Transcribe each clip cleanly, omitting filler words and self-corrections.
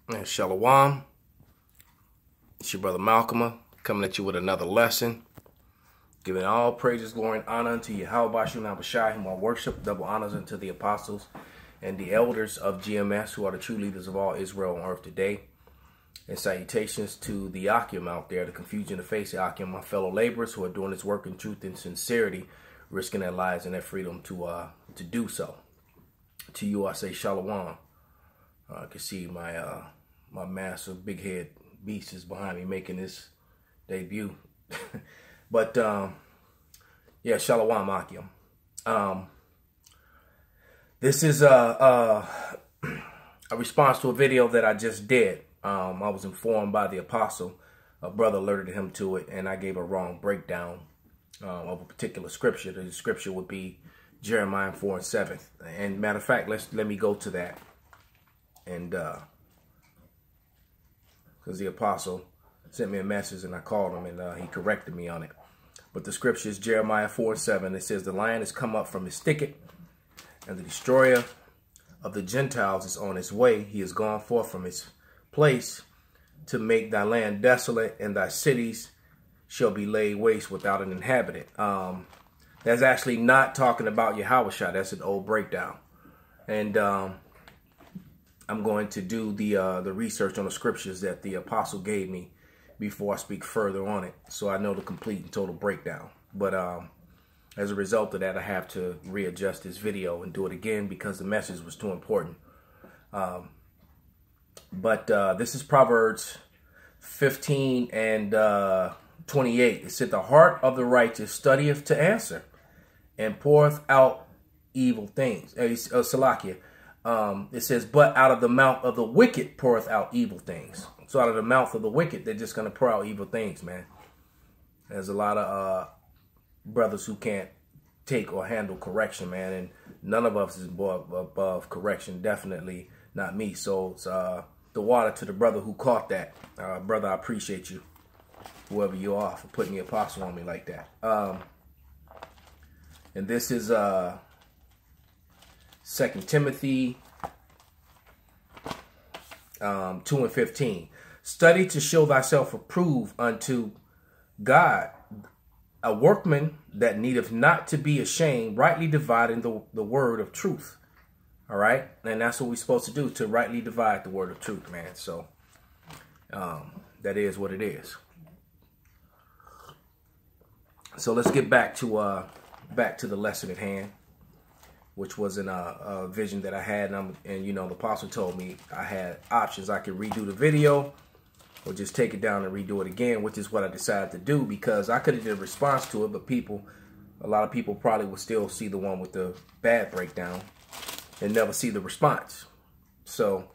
And Shalom. It's your brother Malcolm coming at you with another lesson. Giving all praises, glory, and honor unto Yahweh Bashim Abishai, whom I worship. Double honors unto the apostles and the elders of GMS, who are the true leaders of all Israel on earth today. And salutations to the Akim out there, the confusion of face Akim, my fellow laborers who are doing this work in truth and sincerity, risking their lives and their freedom to do so. To you I say Shalom. I can see my massive big head beast is behind me making his debut. But yeah, Shalom Akim. This is a response to a video that I just did. I was informed by the apostle. A brother alerted him to it, and I gave a wrong breakdown of a particular scripture. The scripture would be Jeremiah 4:7. And matter of fact, let me go to that. And because the apostle sent me a message and I called him, and he corrected me on it. But the scripture is Jeremiah 4:7. It says, "The lion has come up from his thicket, and the destroyer of the Gentiles is on his way. He is gone forth from his place to make thy land desolate, and thy cities shall be laid waste without an inhabitant." That's actually not talking about Yahushua. That's an old breakdown. And I'm going to do the research on the scriptures that the apostle gave me before I speak further on it, so I know the complete and total breakdown. But as a result of that, I have to readjust this video and do it again because the message was too important. But this is Proverbs 15 and 28. It said, "The heart of the righteous studieth to answer, and poureth out evil things." Salakia. It says, "But out of the mouth of the wicked poureth out evil things." So out of the mouth of the wicked, they're just going to pour out evil things, man. There's a lot of brothers who can't take or handle correction, man. And none of us is above correction. Definitely not me. So it's the water to the brother who caught that. Brother, I appreciate you, whoever you are, for putting the apostle on me like that. And this is 2 Timothy 2:15. "Study to show thyself approved unto God, a workman that needeth not to be ashamed, rightly dividing the word of truth." All right. And that's what we're supposed to do, to rightly divide the word of truth, man. So that is what it is. So let's get back to the lesson at hand, which was in a vision that I had. And you know, the apostle told me I had options. I could redo the video or just take it down and redo it again, which is what I decided to do, because I could have did a response to it, but a lot of people probably would still see the one with the bad breakdown and never see the response. So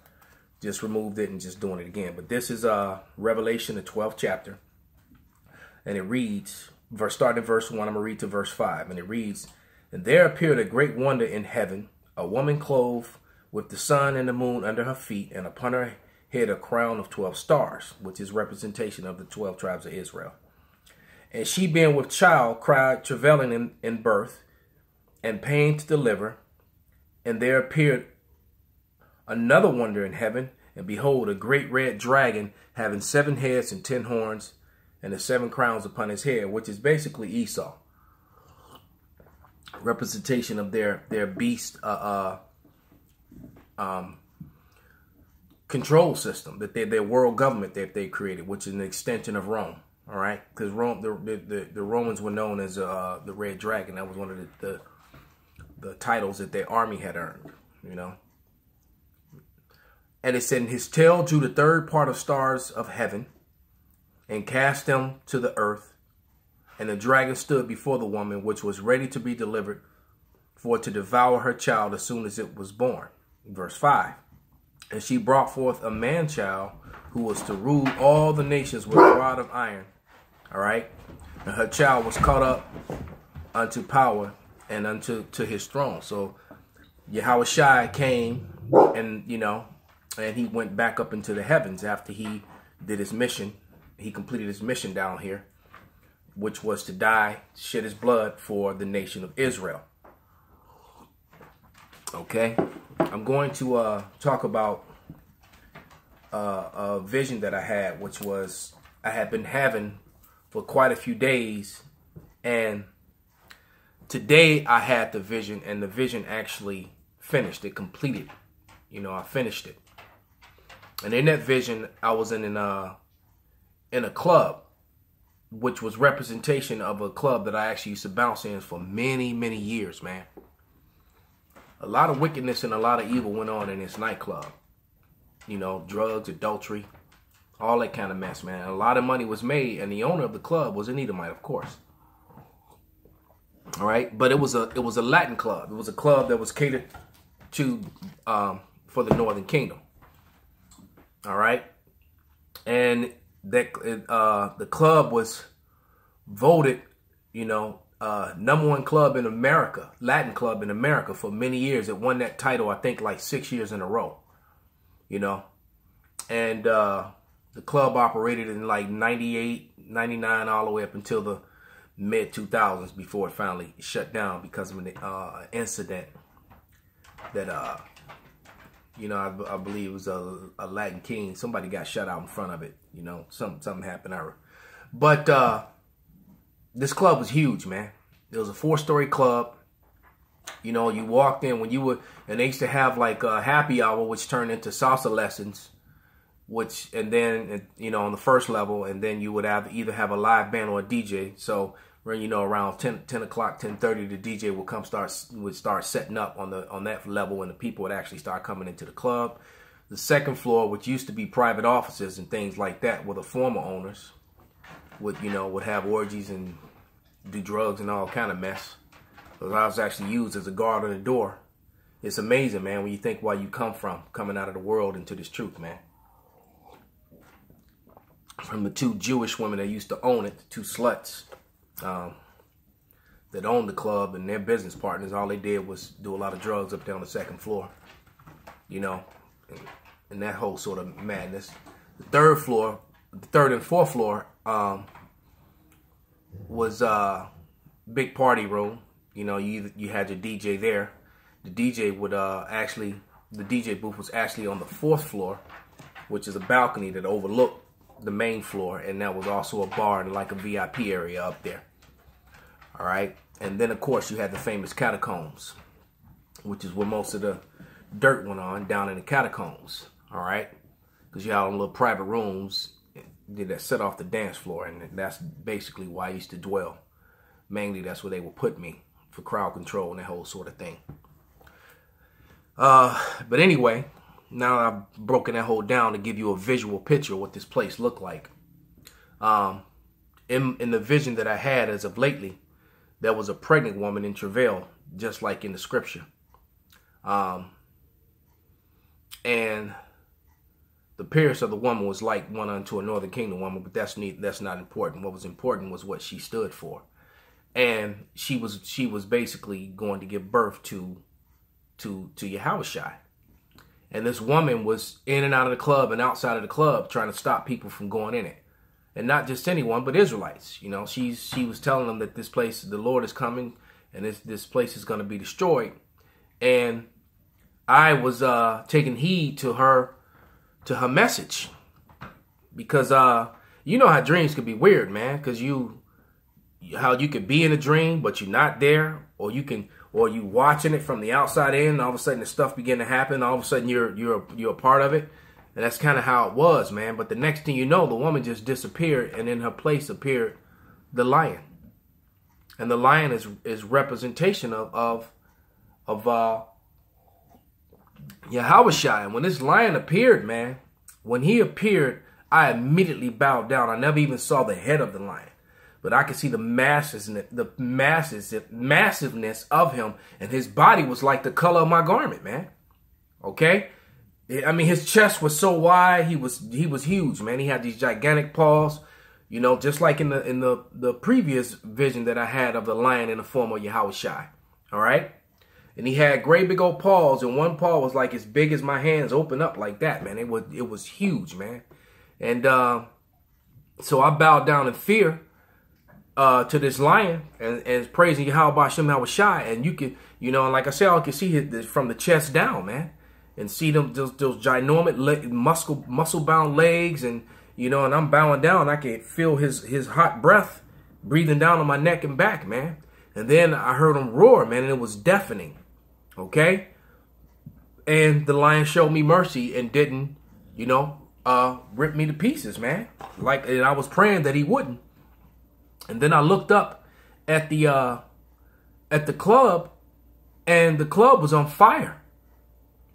just removed it and just doing it again. But this is Revelation, the 12th chapter. And it reads, starting at verse 1, I'm going to read to verse 5. And it reads, "And there appeared a great wonder in heaven, a woman clothed with the sun and the moon under her feet, and upon her head a crown of 12 stars, which is representation of the 12 tribes of Israel. And she, being with child, cried, travailing in birth, and pain to deliver. And there appeared another wonder in heaven, and behold, a great red dragon, having 7 heads and 10 horns, and the 7 crowns upon his head," which is basically Esau. Representation of their beast control system, that their world government that they created, which is an extension of Rome. All right, because Rome, the Romans were known as the Red Dragon. That was one of the titles that their army had earned. You know, and it said, "His tail drew the third part of stars of heaven, and cast them to the earth. And the dragon stood before the woman, which was ready to be delivered, for to devour her child as soon as it was born." Verse 5. "And she brought forth a man-child, who was to rule all the nations with a rod of iron." All right. "And her child was caught up unto power and unto his throne." So Yahushua came, and, you know, and he went back up into the heavens after he did his mission. He completed his mission down here, which was to die, shed his blood for the nation of Israel. Okay, I'm going to talk about a vision that I had, which was I had been having for quite a few days, and today I had the vision, and the vision actually finished. It completed. You know, I finished it. And in that vision, I was in a club, which was representation of a club that I actually used to bounce in for many, many years, man. A lot of wickedness and a lot of evil went on in this nightclub. You know, drugs, adultery, all that kind of mess, man. A lot of money was made, and the owner of the club was an Edomite, of course. All right, but it was a Latin club. It was a club that was catered to for the Northern Kingdom. All right, and that the club was voted, you know, #1 club in America, Latin club in America for many years. It won that title, I think, like 6 years in a row. You know, and the club operated in like 98, 99, all the way up until the mid 2000s before it finally shut down because of an incident that you know, I believe it was a Latin king. Somebody got shot out in front of it. You know, something happened. But this club was huge, man. It was a 4-story club. You know, you walked in when you would, and they used to have like a happy hour, which turned into salsa lessons, and then, you know, on the first level, and then you would either have a live band or a DJ. So, you know, around 10 o'clock, 10:30, the DJ would start setting up on that level, and the people would actually start coming into the club. The second floor, which used to be private offices and things like that, where the former owners would have orgies and do drugs and all kind of mess. Because I was actually used as a guard on the door. It's amazing, man, when you think where you come from, coming out of the world into this truth, man. From the 2 Jewish women that used to own it, the 2 sluts that owned the club, and their business partners, all they did was do a lot of drugs up there on the 2nd floor. You know, and that whole sort of madness. The 3rd floor, the 3rd and 4th floor was big party room. You know, you had your DJ there. The DJ would the DJ booth was actually on the 4th floor, which is a balcony that overlooked the main floor, and that was also a bar and like a VIP area up there. All right, and then of course you had the famous catacombs, which is where most of the dirt went on, down in the catacombs. All right, because you had all little private rooms that set off the dance floor, and that's basically why I used to dwell. Mainly, that's where they would put me for crowd control and that whole sort of thing. But anyway, now I've broken that whole down to give you a visual picture of what this place looked like. In the vision that I had as of lately, there was a pregnant woman in travail, just like in the scripture. And the appearance of the woman was like one unto a Northern Kingdom woman, but that's not important. What was important was what she stood for. And she was basically going to give birth to Yahushua. And this woman was in and out of the club and outside of the club trying to stop people from going in it. And not just anyone, but Israelites. You know, she was telling them that this place, the Lord is coming, and this place is going to be destroyed. And I was taking heed to her message, because you know how dreams could be weird, man. Because how you could be in a dream, but you're not there, or you watching it from the outside in, and all of a sudden the stuff begin to happen. All of a sudden you're a part of it. And that's kind of how it was, man. But the next thing you know, the woman just disappeared, and in her place appeared the lion. And the lion is representation of Yahushua. And when this lion appeared, man, when he appeared, I immediately bowed down. I never even saw the head of the lion, but I could see the massiveness of him, and his body was like the color of my garment, man. Okay. I mean, his chest was so wide, he was huge, man. He had these gigantic paws, you know, just like in the previous vision that I had of the lion in the form of Yahushua. All right, and he had great big old paws, and one paw was like as big as my hands, open up like that, man. It was huge, man. And so I bowed down in fear to this lion and praising Yahweh Hashem Yahushua. And you can, you know, and like I said, I can see it from the chest down, man. and see them those ginormous muscle bound legs, and you know, and I'm bowing down. I can feel his hot breath breathing down on my neck and back, man. And then I heard him roar, man, and it was deafening. Okay, and the lion showed me mercy and didn't, you know, rip me to pieces, man. Like, and I was praying that he wouldn't. And then I looked up at the club, and the club was on fire.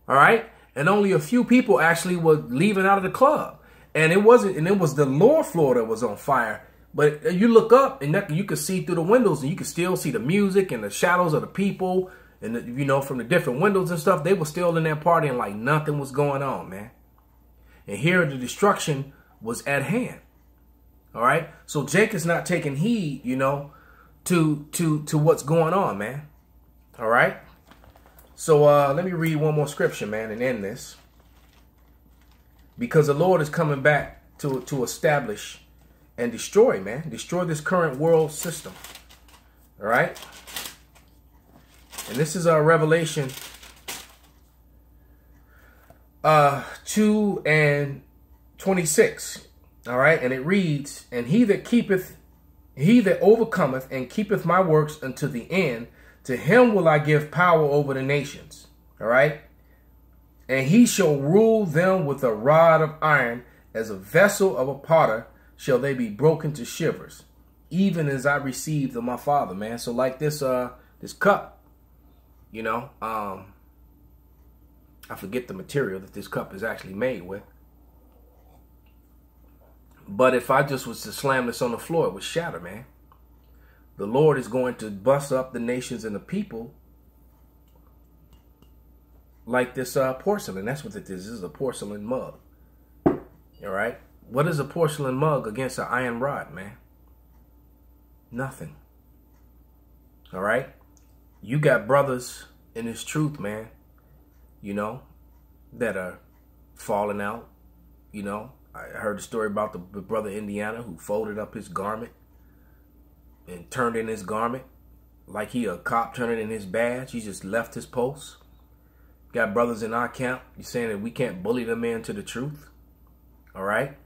All right, and only a few people actually were leaving out of the club, and it was the lower floor that was on fire. But you look up, and you could see through the windows, and you could still see the music and the shadows of the people, and you know, from the different windows and stuff. They were still in there partying like nothing was going on, man. And here the destruction was at hand. All right, so Jake is not taking heed, you know, to what's going on, man. All right. So let me read one more scripture, man, and end this. Because the Lord is coming back to establish and destroy, man. Destroy this current world system. All right. And this is our Revelation 2:26. All right. And it reads, and he that overcometh and keepeth my works unto the end, to him will I give power over the nations. All right. And he shall rule them with a rod of iron, as a vessel of a potter shall they be broken to shivers, even as I received of my Father, man. So like this cup, you know, I forget the material that this cup is actually made with. But if I just was to slam this on the floor, it would shatter, man. The Lord is going to bust up the nations and the people like this porcelain. That's what it is. This is a porcelain mug. All right. What is a porcelain mug against an iron rod, man? Nothing. All right. You got brothers in this truth, man, you know, that are falling out. You know, I heard the story about the brother Indiana who folded up his garment and turned in his garment like he a cop turning in his badge. He just left his post. Got brothers in our camp. You saying that we can't bully them into the truth. All right.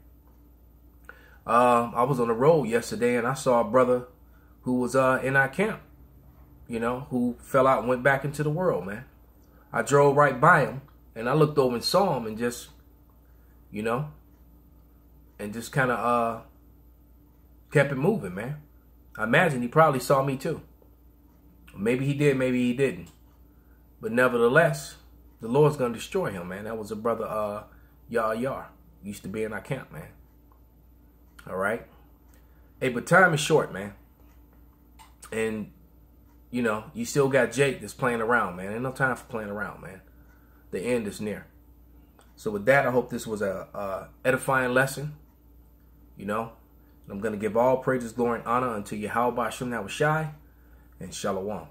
I was on the road yesterday and I saw a brother who was in our camp, you know, who fell out and went back into the world, man. I drove right by him and I looked over and saw him and just, you know, and just kind of kept it moving, man. I imagine he probably saw me too. Maybe he did, maybe he didn't. But nevertheless, the Lord's going to destroy him, man. That was a brother, Yar. Used to be in our camp, man. All right. Hey, but time is short, man. And, you know, you still got Jake that's playing around, man. Ain't no time for playing around, man. The end is near. So with that, I hope this was a edifying lesson. You know, I'm going to give all praises, glory, and honor unto Yahweh Hashem Yahushai and Shalom.